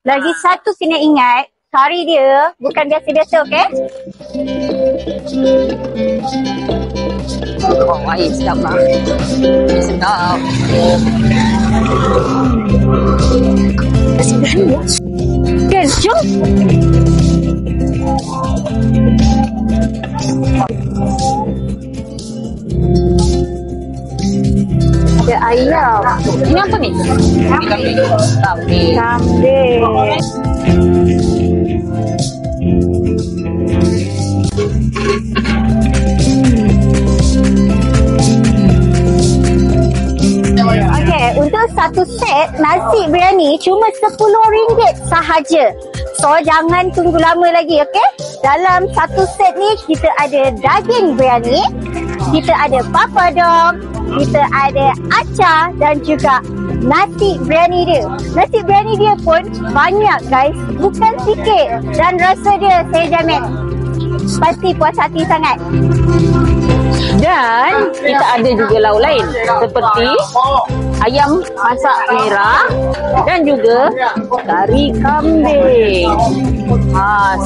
Lagi satu kena ingat, kari dia bukan biasa-biasa, okey? Oh, air sedap lah. Sedap. Nasi biryani ya? Yes, jom. Ada ayam. Ini apa ni? Kambing. Kambing. Okey, untuk satu set nasi biryani cuma RM10 sahaja. So, jangan tunggu lama lagi, okey? Dalam satu set ni, kita ada daging biryani, kita ada papadom, kita ada acar dan juga nasi biryani dia. Nasi biryani dia pun banyak, guys. Bukan sikit. Dan rasa dia, saya jamin, pasti puas hati sangat. Dan kita ada juga lauk lain seperti ayam masak merah dan juga kari kambing.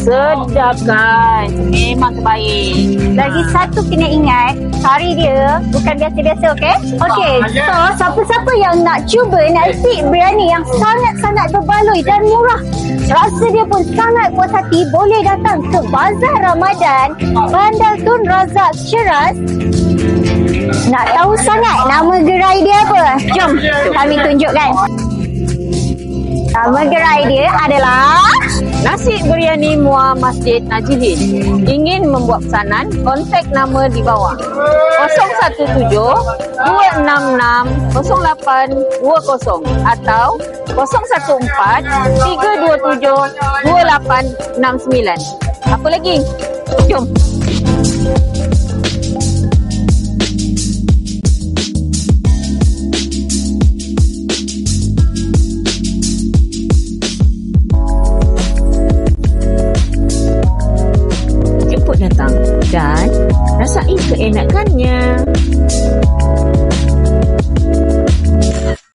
Sedap kan? Memang terbaik. Lagi satu kena ingat, kari dia bukan biasa-biasa, okey? Okey, so siapa-siapa yang nak cuba nasi biryani yang sangat-sangat berbaloi dan murah, rasa dia pun sangat puas hati, boleh datang ke Bazar Ramadan Bandar Tun Razak Ceras. Nak tahu sangat nama gerai dia apa? Jom kami tunjukkan. Nama gerai dia adalah Nasi Biryani Muar Masjid Najidin. Ingin membuat pesanan, kontak nama di bawah 017 266 0820 atau 014 327 2869. Apa lagi? Jom. Datang dan rasai keenakannya.